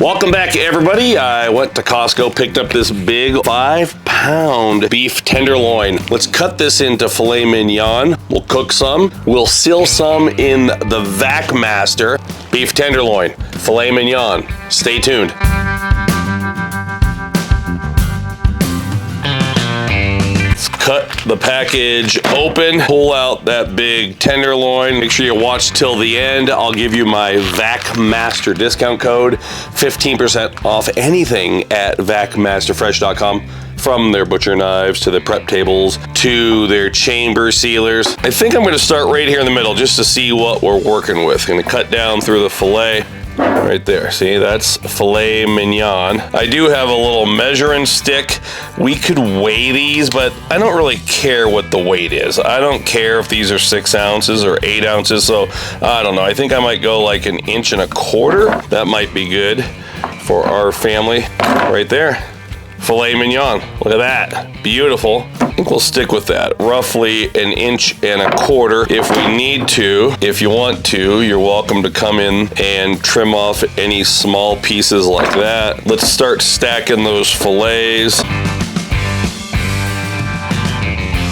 Welcome back, everybody. I went to Costco, picked up this big 5-pound beef tenderloin. Let's cut this into filet mignon. We'll cook some. We'll seal some in the Vac Master. Beef tenderloin, filet mignon. Stay tuned. Cut the package open, pull out that big tenderloin. Make sure you watch till the end. I'll give you my Vac Master discount code, 15% off anything at vacmasterfresh.com. From their butcher knives to the prep tables to their chamber sealers. I think I'm gonna start right here in the middle just to see what we're working with. Gonna cut down through the filet. Right there, see, that's filet mignon. I do have a little measuring stick. We could weigh these, but I don't really care what the weight is. I don't care if these are 6 ounces or 8 ounces, so I don't know. I think I might go like 1.25 inches. That might be good for our family. Right there, filet mignon. Look at that, beautiful. I think we'll stick with that. Roughly 1.25 inches if we need to. If you want to, you're welcome to come in and trim off any small pieces like that. Let's start stacking those fillets.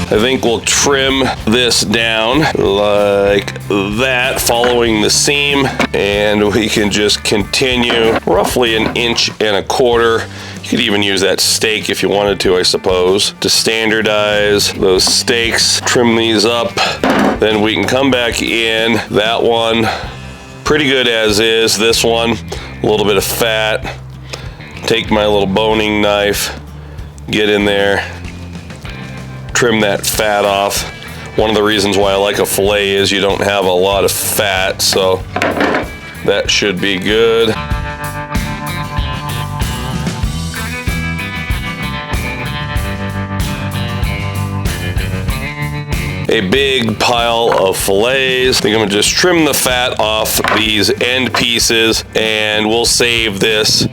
I think we'll trim this down like that, following the seam, and we can just continue roughly 1.25 inches. You could even use that steak if you wanted to, I suppose, to standardize those steaks. Trim these up, then we can come back in. That one, pretty good as is. This one, a little bit of fat. Take my little boning knife, get in there, trim that fat off. One of the reasons why I like a filet is you don't have a lot of fat, so that should be good. A big pile of fillets. I think I'm gonna just trim the fat off these end pieces, and we'll save this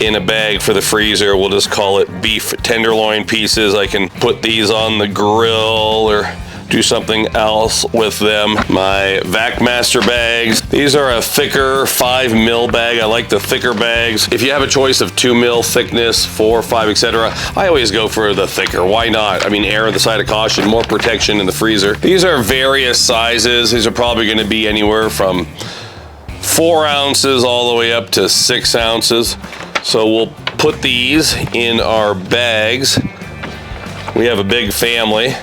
in a bag for the freezer. We'll just call it beef tenderloin pieces. I can put these on the grill or do something else with them. My Vac Master bags. These are a thicker 5 mil bag. I like the thicker bags. If you have a choice of 2 mil thickness, 4, 5, etc., I always go for the thicker. Why not? I mean, err on the side of caution, more protection in the freezer. These are various sizes. These are probably gonna be anywhere from 4 ounces all the way up to 6 ounces. So we'll put these in our bags. We have a big family,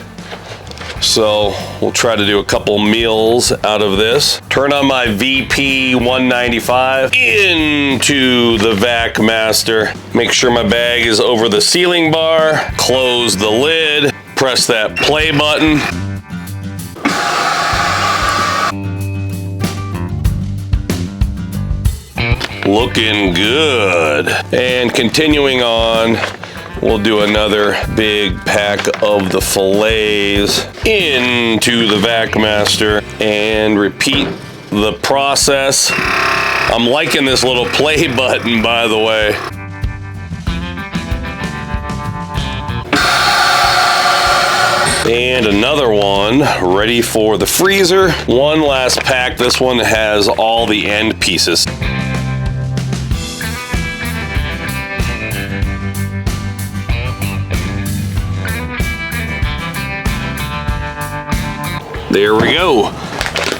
so we'll try to do a couple meals out of this. Turn on my VP 195 into the Vac Master. Make sure my bag is over the sealing bar. Close the lid. Press that play button. Looking good. And continuing on, we'll do another big pack of the fillets into the Vac Master and repeat the process. I'm liking this little play button, by the way. And another one ready for the freezer. One last pack. This one has all the end pieces. There we go.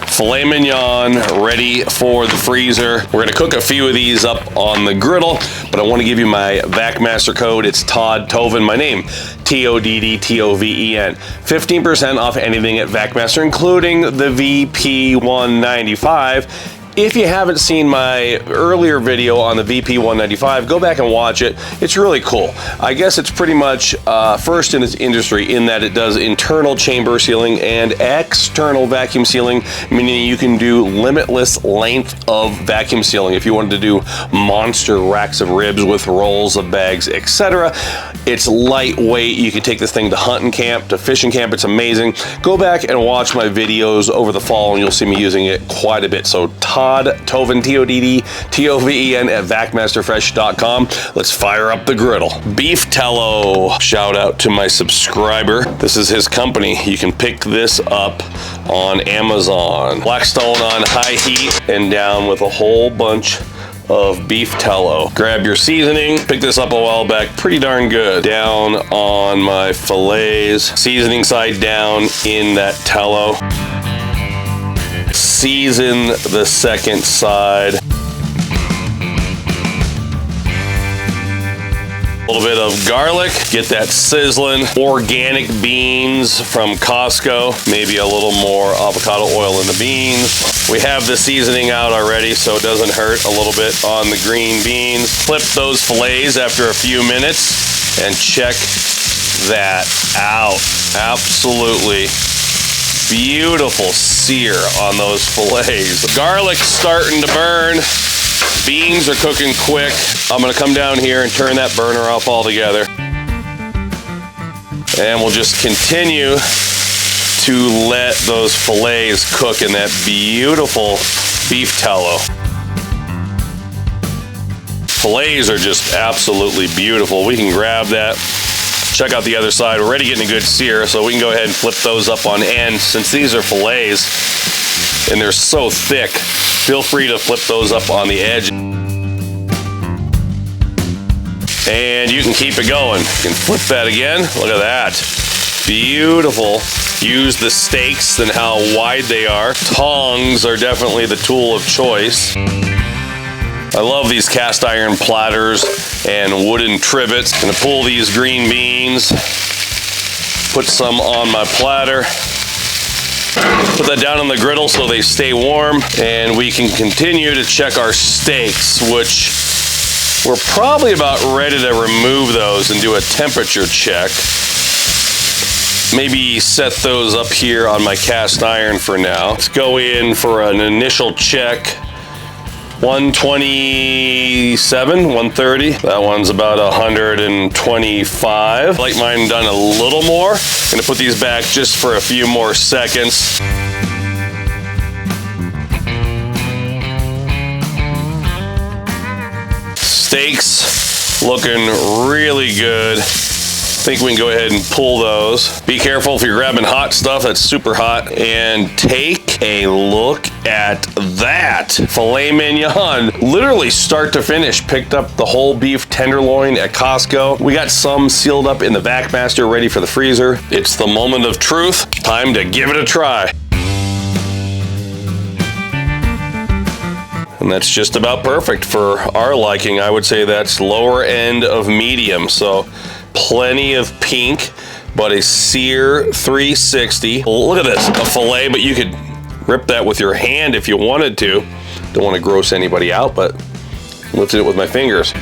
Filet mignon ready for the freezer. We're gonna cook a few of these up on the griddle, but I wanna give you my Vac Master code. It's Todd Toven, my name, TODDTOVEN. 15% off anything at Vac Master, including the VP 195. If you haven't seen my earlier video on the VP 195, go back and watch it. It's really cool. I guess it's pretty much first in its industry in that it does internal chamber sealing and external vacuum sealing, meaning you can do limitless length of vacuum sealing. If you wanted to do monster racks of ribs with rolls of bags, etc. It's lightweight. You can take this thing to hunting camp, to fishing camp. It's amazing. Go back and watch my videos over the fall and you'll see me using it quite a bit. So Todd Toven, TODDTOVEN at vacmasterfresh.com. Let's fire up the griddle. Beef Tello. Shout out to my subscriber. This is his company. You can pick this up on Amazon. Blackstone on high heat and down with a whole bunch of beef tallow. Grab your seasoning. Picked this up a while back. Pretty darn good. Down on my fillets. Seasoning side down in that tallow. Season the second side. A little bit of garlic, get that sizzling. Organic beans from Costco, maybe a little more avocado oil in the beans. We have the seasoning out already, so it doesn't hurt a little bit on the green beans. Flip those fillets after a few minutes and check that out. Absolutely beautiful sear on those fillets. Garlic's starting to burn. Beans are cooking quick. I'm gonna come down here and turn that burner off altogether. And we'll just continue to let those fillets cook in that beautiful beef tallow. Fillets are just absolutely beautiful. We can grab that. Check out the other side. We're already getting a good sear, so we can go ahead and flip those up on end. Since these are fillets and they're so thick, feel free to flip those up on the edge. And you can keep it going. You can flip that again. Look at that. Beautiful. Use the steaks and how wide they are. Tongs are definitely the tool of choice. I love these cast iron platters and wooden trivets. Gonna pull these green beans, put some on my platter. Put that down on the griddle so they stay warm, and we can continue to check our steaks, which we're probably about ready to remove those and do a temperature check. Maybe set those up here on my cast iron for now. Let's go in for an initial check. 127, 130. That one's about 125. I like mine done a little more. Gonna put these back just for a few more seconds. Steaks looking really good. I think we can go ahead and pull those. Be careful if you're grabbing hot stuff that's super hot. And take a look at that. Filet Mignon, literally start to finish. Picked up the whole beef tenderloin at Costco. We got some sealed up in the VacMaster ready for the freezer. It's the moment of truth. Time to give it a try. And that's just about perfect for our liking. I would say that's lower end of medium. So plenty of pink, but a sear 360. Look at this, a filet, but you could rip that with your hand if you wanted to. Don't want to gross anybody out, but lifted it with my fingers.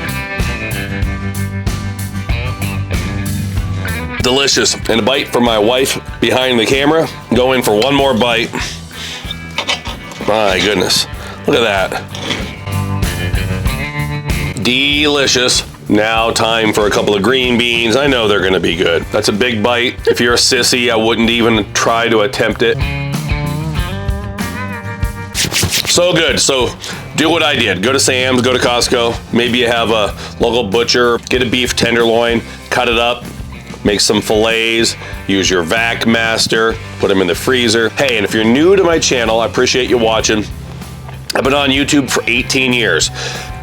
Delicious. And a bite for my wife behind the camera. Go in for one more bite. My goodness. Look at that. Delicious. Now time for a couple of green beans. I know they're gonna be good. That's a big bite. If you're a sissy, I wouldn't even try to attempt it. So good. So do what I did. Go to Sam's, go to Costco. Maybe you have a local butcher. Get a beef tenderloin, cut it up, make some fillets, use your VacMaster, put them in the freezer. Hey, and if you're new to my channel, I appreciate you watching. I've been on YouTube for 18 years.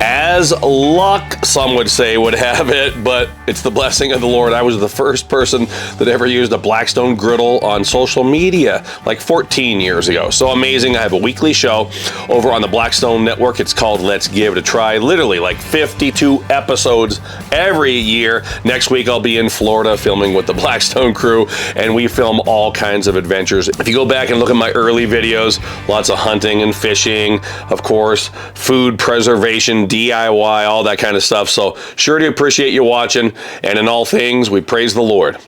As luck, some would say, would have it, but it's the blessing of the Lord. I was the first person that ever used a Blackstone griddle on social media like 14 years ago. So amazing. I have a weekly show over on the Blackstone Network. It's called Let's Give It a Try. Literally like 52 episodes every year. Next week, I'll be in Florida filming with the Blackstone crew, and we film all kinds of adventures. If you go back and look at my early videos, lots of hunting and fishing, of course, food preservation, DIY, all that kind of stuff. So sure to appreciate you watching, and in all things, we praise the Lord.